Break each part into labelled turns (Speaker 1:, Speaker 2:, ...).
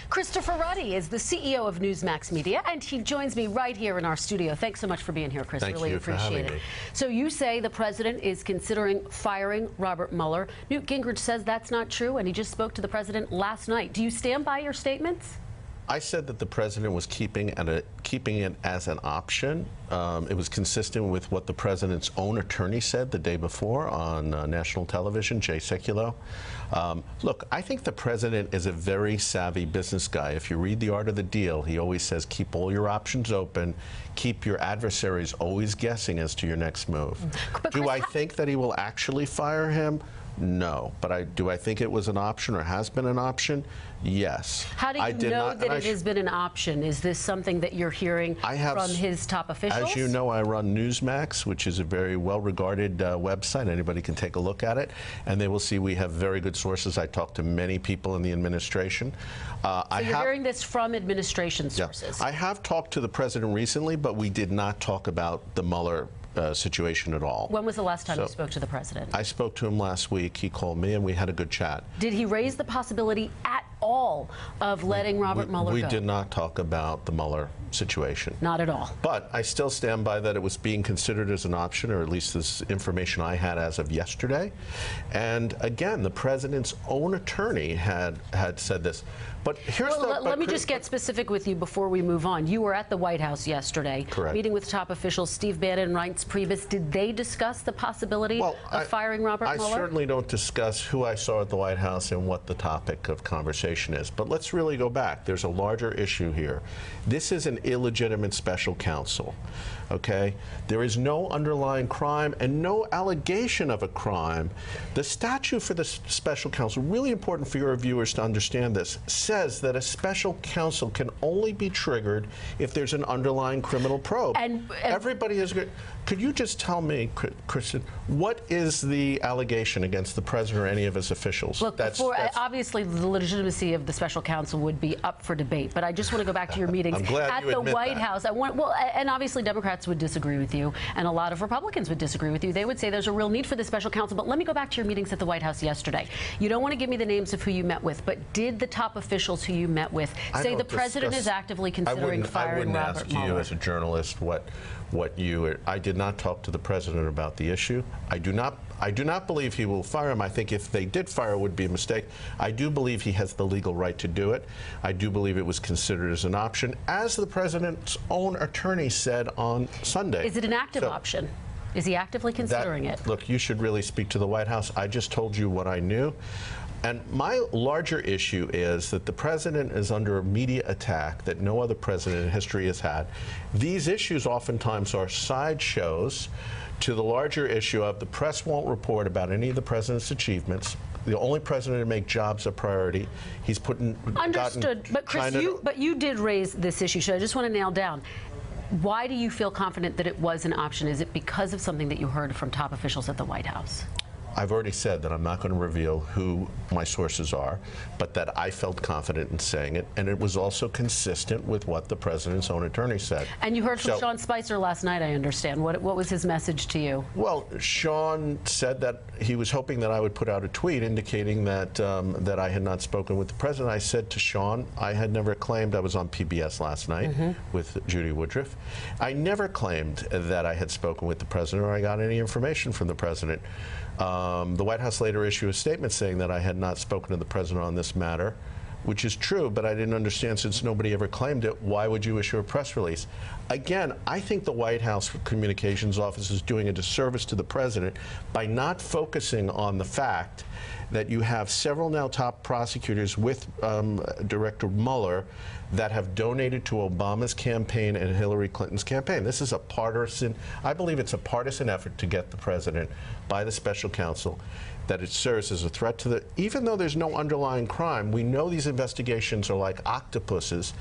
Speaker 1: Christopher Ruddy is the CEO of Newsmax Media, and he joins me right here in our studio. Thanks so much for being here, Chris. Really appreciate it. So you say the president is considering firing Robert Mueller. Newt Gingrich says that's not true, and he just spoke to the president last night. Do you stand by your statements?
Speaker 2: I said that the president was keeping it as an option. It was consistent with what the president's own attorney said the day before on national television, Jay Sekulow. Look, I think the president is a very savvy business guy. If you read The Art of the Deal, he always says keep all your options open, keep your adversaries always guessing as to your next move. Do I think that he will actually fire him? No, but do I think it was an option or has been an option? Yes.
Speaker 1: How do you know that it has been an option? Is this something that you're hearing from his top officials?
Speaker 2: As you know, I run Newsmax, which is a very well-regarded website. Anybody can take a look at it, and they will see we have very good sources. I talked to many people in the administration.
Speaker 1: So you're hearing this from administration sources?
Speaker 2: Yeah. I have talked to the president recently, but we did not talk about the Mueller situation at all.
Speaker 1: When was the last time you spoke to the president?
Speaker 2: I spoke to him last week. He called me and we had a good chat.
Speaker 1: Did he raise the possibility at all of letting Robert Mueller go?
Speaker 2: We did not talk about the Mueller situation.
Speaker 1: Not at all.
Speaker 2: But I still stand by that it was being considered as an option, or at least this information I had as of yesterday. And again, the president's own attorney had said this. But here's
Speaker 1: let me just get specific with you before we move on. You were at the White House yesterday, meeting with top officials, Steve Bannon, Reince Priebus. Did they discuss the possibility of firing Robert Mueller?
Speaker 2: I certainly don't discuss who I saw at the White House and what the topic of conversation is. But let's really go back. There's a larger issue here. This is an illegitimate special counsel. Okay? There is no underlying crime and no allegation of a crime. The statute for the special counsel, really important for your viewers to understand this, says that a special counsel can only be triggered if there's an underlying criminal probe. And everybody is good. Could you just tell me, Kristen, what is the allegation against the president or any of his officials?
Speaker 1: Look, obviously the legitimacy of the special counsel would be up for debate, but I just want to go back to your meetings at the White House. And obviously Democrats would disagree with you, and a lot of Republicans would disagree with you. They would say there's a real need for the special counsel. But let me go back to your meetings at the White House yesterday. You don't want to give me the names of who you met with, but did the top officials who you met with say the president is actively considering firing Robert Mueller?
Speaker 2: I wouldn't ask you as a journalist I did not talk to the president about the issue. I do not believe he will fire him. I think if they did fire, it would be a mistake. I do believe he has the legal right to do it. I do believe it was considered as an option, as the president's own attorney said on Sunday.
Speaker 1: Is it an active option? Is he actively considering it?
Speaker 2: Look, you should really speak to the White House. I just told you what I knew. And my larger issue is that the president is under immediate attack that no other president in history has had. These issues oftentimes are sideshows to the larger issue of the press won't report about any of the president's achievements. The only president to make jobs a priority. He's putting...
Speaker 1: Understood. But Chris, you did raise this issue, so I just want to nail down. Why do you feel confident that it was an option? Is it because of something that you heard from top officials at the White House?
Speaker 2: I've already said that I'm not going to reveal who my sources are, but that I felt confident in saying it, and it was also consistent with what the president's own attorney said.
Speaker 1: And you heard from Sean Spicer last night, I understand. What was his message to you?
Speaker 2: Well, Sean said that he was hoping that I would put out a tweet indicating that that I had not spoken with the president. I said to Sean, I had never claimed, I was on PBS last night with Judy Woodruff. I never claimed that I had spoken with the president or I got any information from the president. The White House later issued a statement saying that I had not spoken to the president on this matter, which is true, but I didn't understand, since nobody ever claimed it, why would you issue a press release? Again, I think the White House Communications Office is doing a disservice to the president by not focusing on the fact that you have several now top prosecutors with Director Mueller that have donated to Obama's campaign and Hillary Clinton's campaign. This is a partisan, I believe it's a partisan effort to get the president by the special counsel, that it serves as a threat to even though there's no underlying crime, we know these investigations are like octopuses.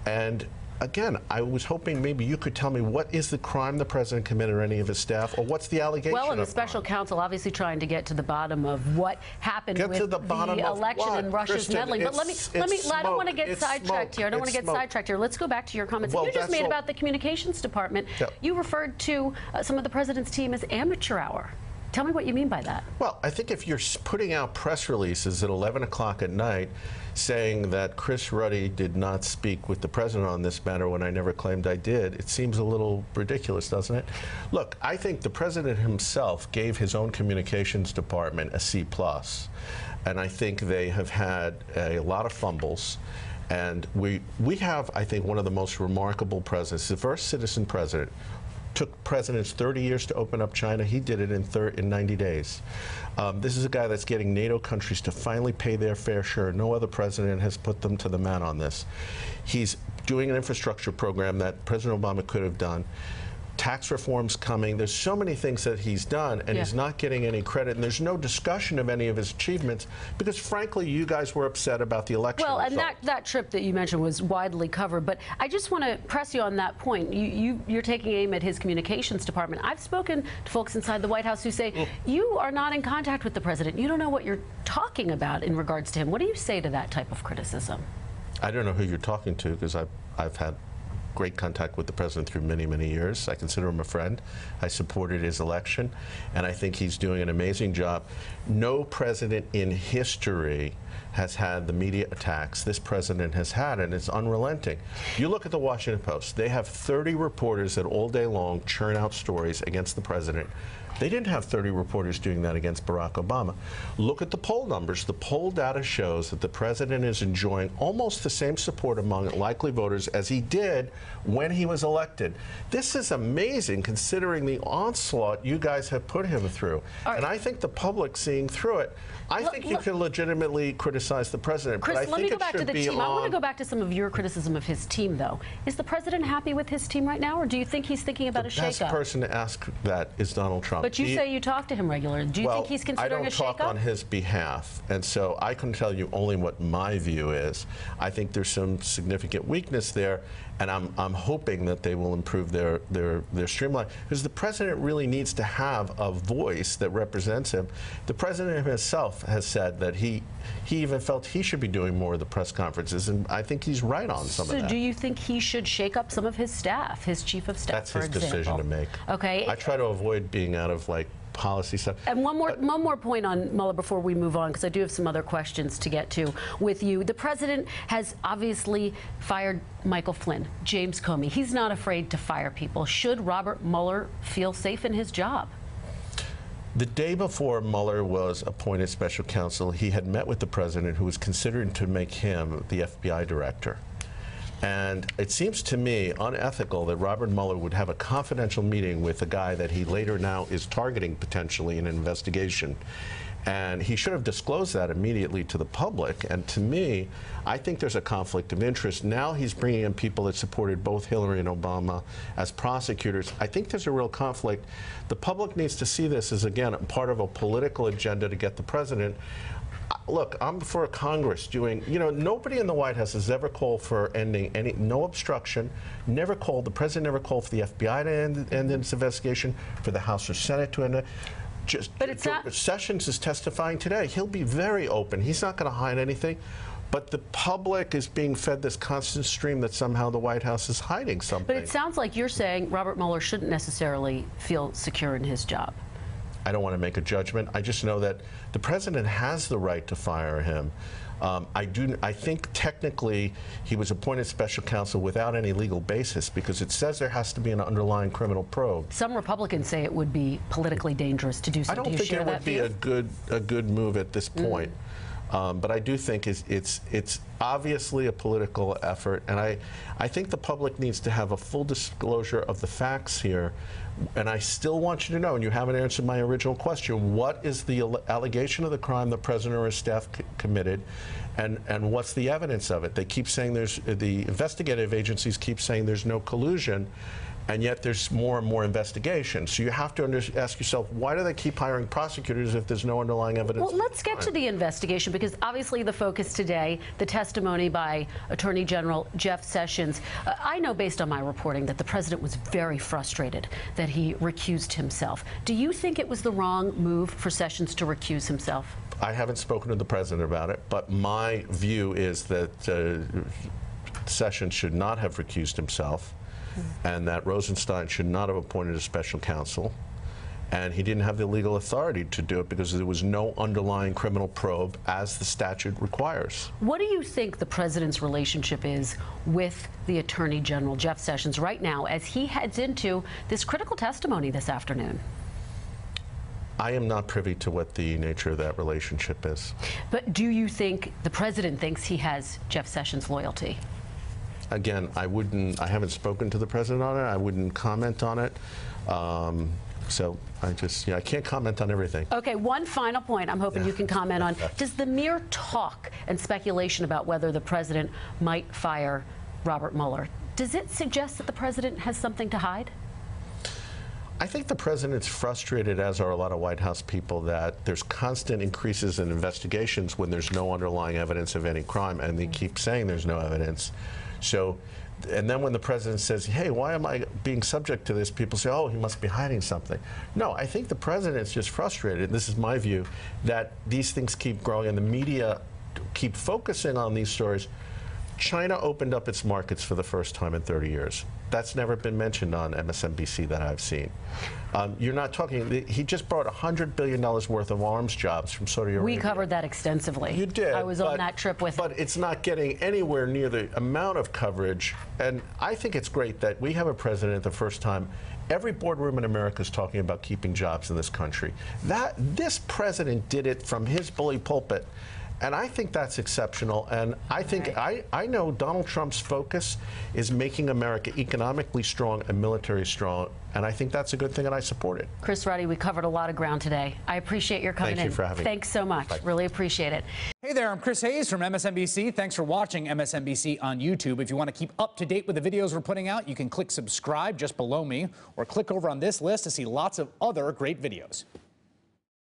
Speaker 2: And again, I was hoping maybe you could tell me what is the crime the president committed or any of his staff, or what's the allegation?
Speaker 1: Well, and the special counsel obviously trying to get to the bottom of what happened with the election and Russia's meddling. But let me, I don't want to get sidetracked here. I don't want to get sidetracked here. Let's go back to your comments that you just made about the communications department. You referred to some of the president's team as amateur hour. Tell me what you mean by that.
Speaker 2: Well, I think if you're putting out press releases at 11 o'clock at night saying that Chris Ruddy did not speak with the president on this matter when I never claimed I did, it seems a little ridiculous, doesn't it? Look, I think the president himself gave his own communications department a C+, and I think they have had a lot of fumbles. And we have, I think, one of the most remarkable presidents, the first citizen president. Took presidents 30 years to open up China. He did it in 90 days. This is a guy that's getting NATO countries to finally pay their fair share. No other president has put them to the mat on this. He's doing an infrastructure program that President Obama could have done. Tax reform's coming. There's so many things that he's done, and he's not getting any credit, and there's no discussion of any of his achievements because, frankly, you guys were upset about the election result.
Speaker 1: And that trip that you mentioned was widely covered, but I just want to press you on that point. You're taking aim at his communications department. I've spoken to folks inside the White House who say, you are not in contact with the president. You don't know what you're talking about in regards to him. What do you say to that type of criticism?
Speaker 2: I don't know who you're talking to because I've had great contact with the president through many, many years. I consider him a friend. I supported his election, and I think he's doing an amazing job. No president in history has had the media attacks this president has had, and it's unrelenting. You look at the Washington Post. They have 30 reporters that all day long churn out stories against the president. They didn't have 30 reporters doing that against Barack Obama. Look at the poll numbers. The poll data shows that the president is enjoying almost the same support among likely voters as he did when he was elected. This is amazing considering the onslaught you guys have put him through. And I think the public seeing through it, I think you can legitimately criticize the president.
Speaker 1: Chris,
Speaker 2: but I
Speaker 1: let
Speaker 2: think
Speaker 1: me go back to the team. I want to go back to some of your criticism of his team, though. Is the president happy with his team right now, or do you think he's thinking about a shakeup?
Speaker 2: The best person to ask that is Donald Trump.
Speaker 1: But you say you talk to him regularly. Do you think he's considering a shakeup?
Speaker 2: I don't talk on his behalf, and so I can tell you only what my view is. I think there's some significant weakness there, and I'm hoping that they will improve their streamline, because the president really needs to have a voice that represents him. The president himself has said that he even felt he should be doing more of the press conferences, and I think he's right on some of that.
Speaker 1: So do you think he should shake up some of his staff, his chief of staff, for example?
Speaker 2: That's his decision to make.
Speaker 1: Okay.
Speaker 2: I try to avoid being out of policy stuff.
Speaker 1: And one more point on Mueller before we move on, because I do have some other questions to get to with you. The president has obviously fired Michael Flynn, James Comey. He's not afraid to fire people. Should Robert Mueller feel safe in his job?
Speaker 2: The day before Mueller was appointed special counsel, he had met with the president, who was considering to make him the FBI director. And it seems to me unethical that Robert Mueller would have a confidential meeting with a guy that he later now is targeting potentially in an investigation. And he should have disclosed that immediately to the public. And to me, I think there's a conflict of interest. Now he's bringing in people that supported both Hillary and Obama as prosecutors. I think there's a real conflict. The public needs to see this as, again, part of a political agenda to get the president. Look, I'm for a Congress doing, nobody in the White House has ever called for ending no obstruction, never called, the president never called for the FBI to end its investigation, for the House or Senate to end it. But it's not. Sessions is testifying today. He'll be very open. He's not going to hide anything. But the public is being fed this constant stream that somehow the White House is hiding something.
Speaker 1: But it sounds like you're saying Robert Mueller shouldn't necessarily feel secure in his job.
Speaker 2: I don't want to make a judgment. I just know that the president has the right to fire him. I think technically he was appointed special counsel without any legal basis, because it says there has to be an underlying criminal probe.
Speaker 1: Some Republicans say it would be politically dangerous to do so.
Speaker 2: I don't think it would be a good move at this point. But I do think it's obviously a political effort, and I think the public needs to have a full disclosure of the facts here. And I still want you to know, and you haven't answered my original question, what is the allegation of the crime the president or his staff committed, and what's the evidence of it? They keep saying the investigative agencies keep saying there's no collusion, and yet there's more and more investigation. So you have to ask yourself, why do they keep hiring prosecutors if there's no underlying evidence?
Speaker 1: Well, let's get to the investigation, because obviously the focus today, the testimony by Attorney General Jeff Sessions. I know based on my reporting that the president was very frustrated that he recused himself. Do you think it was the wrong move for Sessions to recuse himself?
Speaker 2: I haven't spoken to the president about it, but my view is that Sessions should not have recused himself, and that Rosenstein should not have appointed a special counsel, And he didn't have the legal authority to do it because there was no underlying criminal probe as the statute requires.
Speaker 1: What do you think the president's relationship is with the Attorney General, Jeff Sessions, right now as he heads into this critical testimony this afternoon?
Speaker 2: I am not privy to what the nature of that relationship is. But
Speaker 1: do you think the president thinks he has Jeff Sessions' loyalty?
Speaker 2: Again, I haven't spoken to the president on it. I wouldn't comment on it. So I can't comment on everything.
Speaker 1: Okay, one final point I'm hoping you can comment on. Does the mere talk and speculation about whether the president might fire Robert Mueller, does it suggest that the president has something to hide?
Speaker 2: I think the president's frustrated, as are a lot of White House people, that there's constant increases in investigations when there's no underlying evidence of any crime, and they keep saying there's no evidence. So, and then when the president says, hey, why am I being subject to this? People say, oh, he must be hiding something. No, I think the president's just frustrated, and this is my view, that these things keep growing and the media keep focusing on these stories. China opened up its markets for the first time in 30 years. That's never been mentioned on MSNBC that I've seen. You're not talking, he just brought $100 billion worth of arms jobs from Saudi Arabia.
Speaker 1: We covered that extensively.
Speaker 2: You did.
Speaker 1: I was on that trip with him.
Speaker 2: But it's not getting anywhere near the amount of coverage. And I think it's great that we have a president the first time. Every boardroom in America is talking about keeping jobs in this country. This president did it from his bully pulpit. And I think that's exceptional. And I think I know Donald Trump's focus is making America economically strong and military strong. And I think that's a good thing, and I support it.
Speaker 1: Chris Ruddy, we covered a lot of ground today. I appreciate your coming in.
Speaker 2: Thank you for having me.
Speaker 1: Thanks so much.
Speaker 2: Bye.
Speaker 1: Really appreciate it.
Speaker 3: Hey there, I'm Chris Hayes from MSNBC. Thanks for watching MSNBC on YouTube. If you want to keep up to date with the videos we're putting out, you can click subscribe just below me, or click over on this list to see lots of other great videos.